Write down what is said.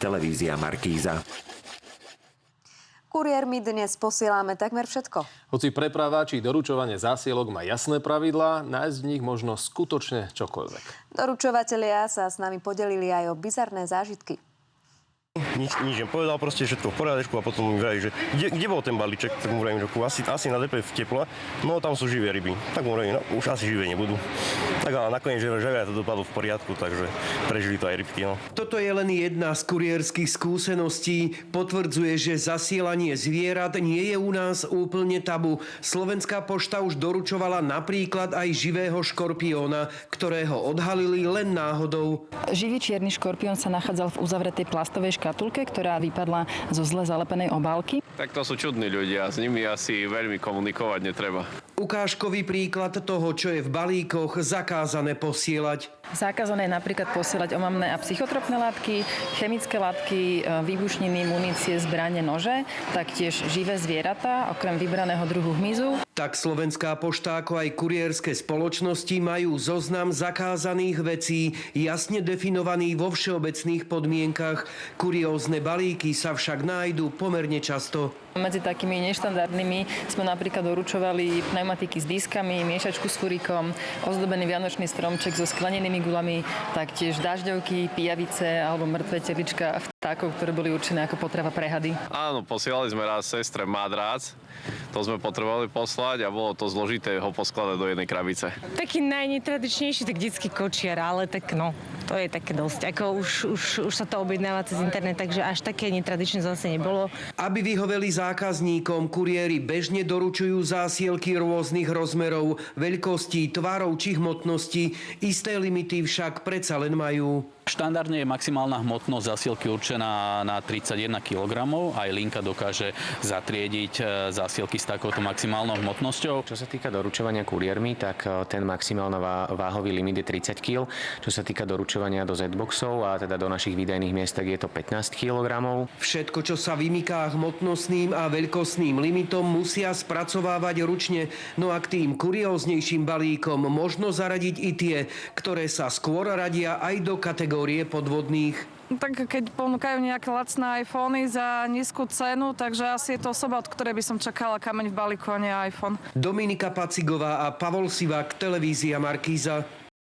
televízia Markíza. Kuriérmi dnes posielame takmer všetko. Hoci preprava či doručovanie zásielok má jasné pravidlá, nájsť v nich možno skutočne čokoľvek. Doručovatelia sa s nami podelili aj o bizarné zážitky. Nič, povedal proste, že to v poriadečku a potom mi vraví, že kde bol ten balíček, tak mu vravím, že asi na depe v teple, no tam sú živé ryby, tak mu vravím, no už asi živé nebudú. Tak a nakoniec, že to dopadlo v poriadku, takže prežili to aj rybky, no. Toto je len jedna z kuriérskych skúseností. Potvrdzuje, že zasielanie zvierat nie je u nás úplne tabu. Slovenská pošta už doručovala napríklad aj živého škorpióna, ktorého odhalili len náhodou. Živý čierny škorpión sa nachádzal v uzavretej plastovej škatulke, ktorá vypadla zo zle zalepenej obálky. Tak to sú čudní ľudia, s nimi asi veľmi komunikovať netreba. Ukážkový príklad toho, čo je v balíkoch zakázané posielať. Zakázané je napríklad posielať omamné a psychotropné látky, chemické látky, výbušniny, munície, zbrane, nože, taktiež živé zvieratá, okrem vybraného druhu hmyzu. Tak Slovenská pošta ako aj kuriérske spoločnosti majú zoznam zakázaných vecí jasne definovaný vo všeobecných podmienkach. Kuriózne balíky sa však nájdu pomerne často. Medzi takými neštandardnými sme napríklad doručovali pneumatiky s diskami, miešačku s furíkom, ozdobený vianočný stromček so sklenenými gulami, taktiež dažďovky, pijavice alebo mŕtve telička vtákov, ktoré boli určené ako potrava pre hady. Áno, posielali sme raz sestre madrác, to sme potrebovali poslať a bolo to zložité ho poskladať do jednej krabice. Taký najnetradičnejší, tak vždycky kočiar, ale tak no, to je také dosť. Ako už sa to objednáva cez internet, takže až také netradičné zase nebolo. Aby vyhoveli zákazníkom, kuriéri bežne doručujú zásielky rôznych rozmerov, veľkostí, tvarov či hmotnosti. Isté limity však predsa len majú. Štandardne je maximálna hmotnosť zásielky určená na 31 kg. Aj linka dokáže zatriediť zásielky s takouto maximálnou hmotnosťou. Čo sa týka doručovania kuriérmi, tak ten maximálny váhový limit je 30 kg. Čo sa týka doručovania do Z-boxov a teda do našich výdajných miest, tak je to 15 kg. Všetko, čo sa vymyká hmotnostným a veľkostným limitom, musia spracovávať ručne. No a k tým kurióznejším balíkom možno zaradiť i tie, ktoré sa skôr radia aj do kategórie podvodných. Tak keď ponúkajú nejaké lacné iPhony za nízku cenu, takže asi je to osoba, od ktorej by som čakala kameň v balíku a nie iPhone. Dominika Pacigová a Pavol Sivák, televízia Markíza.